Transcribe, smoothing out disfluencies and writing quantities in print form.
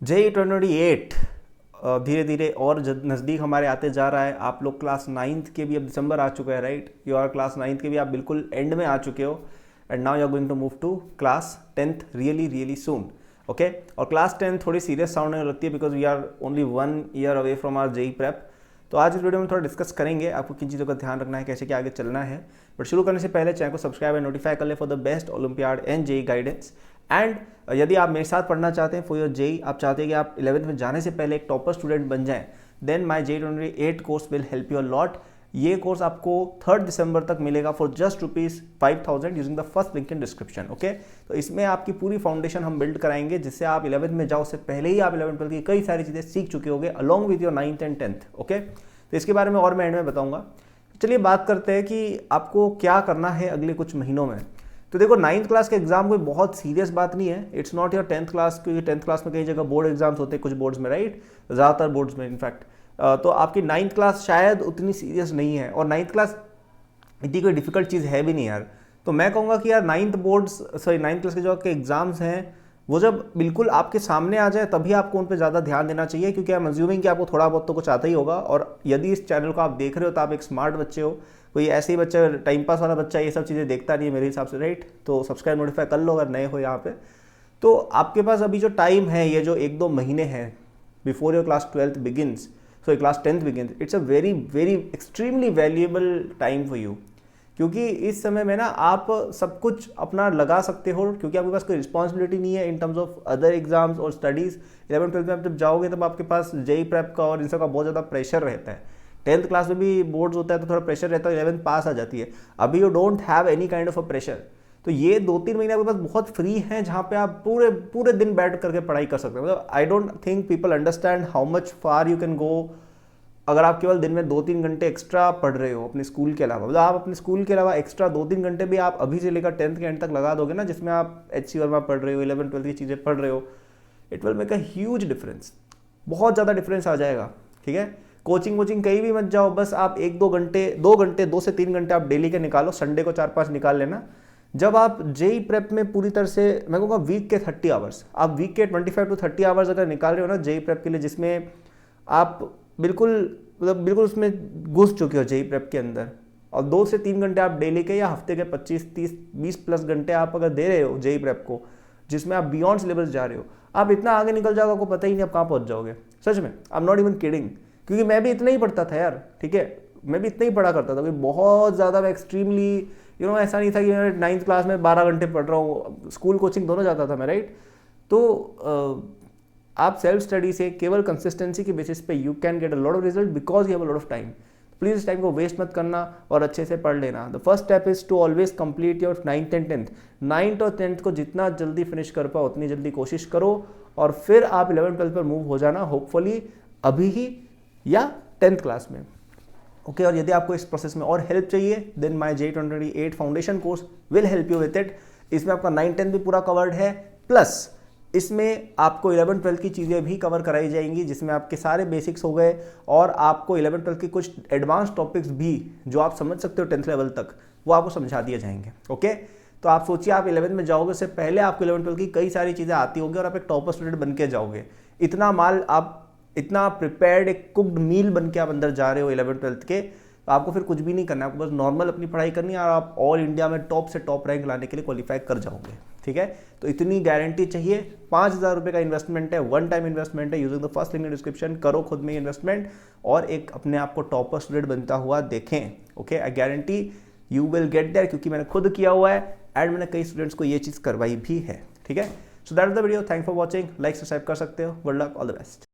JEE 2028 धीरे धीरे और नज़दीक हमारे आते जा रहा है। आप लोग क्लास 9th के भी अब दिसंबर आ चुका है, right. You are class 9th के भी आप बिल्कुल एंड में आ चुके हो and now you are going to move to class 10th really soon, okay. और क्लास 10 थोड़ी सीरियस साउंड होने लगती है because we are only 1 year away from our JEE prep. तो आज इस वीडियो में थोड़ा डिस्कस करेंगे आपको किन चीज़ों का ध्यान रखना है, कैसे क्या आगे चलना है। बट शुरू करने से पहले चैनल को सब्सक्राइब एंड नोटिफाई कर ले for the best olympiad and JEE guidance. And यदि आप मेरे साथ पढ़ना चाहते हैं फॉर योर JEE, आप चाहते हैं कि आप 11th में जाने से पहले एक टॉपर स्टूडेंट बन जाएं, then my JEE 2028 course will help you a lot. ये कोर्स आपको 3 दिसंबर तक मिलेगा for just ₹5,000 using the first link in description, okay. तो इसमें आपकी पूरी फाउंडेशन हम बिल्ड कराएंगे जिससे आप 11th में जाओ उससे पहले ही आप 11th-12th की कई सारी चीज़ें सीख चुके होंगे along with your 9th and 10th, okay. तो इसके बारे में और मैं एंड में बताऊंगा। चलिए बात करते हैं कि आपको क्या करना है अगले कुछ महीनों में। तो देखो 9th क्लास के एग्जाम कोई बहुत सीरियस बात नहीं है, it's not your 10th class, क्योंकि 10th क्लास में कई जगह बोर्ड एग्जाम्स होते हैं, कुछ बोर्ड्स में, राइट, ज़्यादातर बोर्ड्स में इनफैक्ट। तो आपकी 9th क्लास शायद उतनी सीरियस नहीं है और 9th क्लास इतनी कोई डिफिकल्ट चीज़ है भी नहीं यार। तो मैं कहूँगा कि यार 9th क्लास के जो आपके एग्जाम्स हैं वो जब बिल्कुल आपके सामने आ जाए तभी आपको उन पर ज़्यादा ध्यान देना चाहिए, क्योंकि आई एम अज्यूमिंग कि आपको थोड़ा बहुत तो कुछ आता ही होगा। और यदि इस चैनल को आप देख रहे हो तो आप एक स्मार्ट बच्चे हो, कोई ऐसे ही बच्चा टाइम पास वाला बच्चा ये सब चीज़ें देखता नहीं है मेरे हिसाब से, राइट। तो सब्सक्राइब नोटिफाई कर लो अगर नए हो यहाँ पे। तो आपके पास अभी जो टाइम है, ये जो 1-2 महीने हैं before your class 12th begins, so class 10th begins, it's a very extremely valuable time for you, क्योंकि इस समय में ना आप सब कुछ अपना लगा सकते हो, क्योंकि आपके पास कोई रिस्पॉन्सिबिलिटी नहीं है in terms of other exams और स्टडीज़। 11th-12th में आप जब जाओगे तब आपके पास JEE प्रेप का और इन सब का बहुत ज़्यादा प्रेशर रहता है। 10th क्लास में भी बोर्ड्स होता है तो थोड़ा प्रेशर रहता है, 11th पास आ जाती है। अभी you don't have any kind of a pressure. तो ये 2-3 महीने आपके पास बहुत फ्री हैं जहाँ पे आप पूरे दिन बैठ करके पढ़ाई कर सकते हैं। मतलब I don't think people understand how much far you can go अगर आप केवल दिन में 2-3 घंटे एक्स्ट्रा पढ़ रहे हो अपने स्कूल के अलावा। मतलब आप अपने स्कूल के अलावा एक्स्ट्रा 2-3 घंटे भी आप अभी से लेकर 10th के एंड तक लगा दोगे ना, जिसमें आप HC वर्मा पढ़ रहे हो, 11th-12th की चीज़ें पढ़ रहे हो, it will make a huge difference. बहुत ज़्यादा डिफरेंस आ जाएगा, ठीक है। कोचिंग कहीं भी मत जाओ, बस आप 2 से 3 घंटे आप डेली के निकालो, संडे को 4-5 निकाल लेना। जब आप JEE प्रेप में पूरी तरह से, मैं कहूँगा वीक के 30 आवर्स, आप वीक के 25 to 30 आवर्स अगर निकाल रहे हो ना JEE प्रेप के लिए, जिसमें आप बिल्कुल उसमें घुस चुके हो JEE प्रेप के अंदर, और 2 से 3 घंटे आप डेली के या हफ्ते के 25-30-20+ घंटे आप अगर दे रहे हो JEE प्रेप को, जिसमें आप बियॉन्ड सिलेबस जा रहे हो, आप इतना आगे निकल जाओगे आपको पता ही नहीं आप कहाँ पहुँच जाओगे। सच में, I am not even kidding, क्योंकि मैं भी इतना ही पढ़ता था यार, ठीक है। मैं भी इतना ही पढ़ा करता था, कोई बहुत ज़्यादा मैं एक्सट्रीमली ऐसा नहीं था कि मैं 9th क्लास में 12 घंटे पढ़ रहा हूँ, स्कूल कोचिंग दोनों जाता था मैं, राइट। तो आप सेल्फ स्टडी से केवल कंसिस्टेंसी के बेसिस पे you can get a lot of result because you have a lot of time. Please इस टाइम को वेस्ट मत करना और अच्छे से पढ़ लेना। The first step is to always complete your 9th and 10th। 9th और 10th को जितना जल्दी फिनिश कर पाओ उतनी जल्दी कोशिश करो, और फिर आप 11th-12th पर मूव हो जाना, होपफुली अभी ही या 10th क्लास में, ओके। और यदि आपको इस प्रोसेस में और हेल्प चाहिए then my JEE 2028 foundation course will help you with it. इसमें आपका 9th-10th भी पूरा कवर्ड है, प्लस इसमें आपको 11th-12th की चीज़ें भी कवर कराई जाएंगी, जिसमें आपके सारे बेसिक्स हो गए, और आपको 11th-12th के कुछ एडवांस टॉपिक्स भी जो आप समझ सकते हो 10th लेवल तक, वो आपको समझा दिए जाएंगे, ओके। तो आप सोचिए आप 11th में जाओगे, उससे पहले आपको 11th-12th की कई सारी चीज़ें आती होंगी और आप एक टॉपर स्टूडेंट बन के जाओगे। इतना प्रिपेयर्ड एक कुक्ड मील बन के आप अंदर जा रहे हो 11th-12th के, तो आपको फिर कुछ भी नहीं करना है, आपको बस नॉर्मल अपनी पढ़ाई करनी है और आप ऑल इंडिया में टॉप से टॉप रैंक लाने के लिए क्वालिफाई कर जाओगे, ठीक है। तो इतनी गारंटी चाहिए। 5,000 रुपये का इन्वेस्टमेंट है, 1 टाइम इन्वेस्टमेंट है, using the first link in description. करो खुद में इन्वेस्टमेंट और एक अपने आप को टॉपर स्टूडेंट बनता हुआ देखें, ओके। I guarantee you will get there, क्योंकि मैंने खुद किया हुआ है एंड मैंने कई स्टूडेंट्स को ये चीज़ करवाई भी है, ठीक है। So that is the video, thank for watching. Like subscribe कर सकते हो। Good luck, all the best.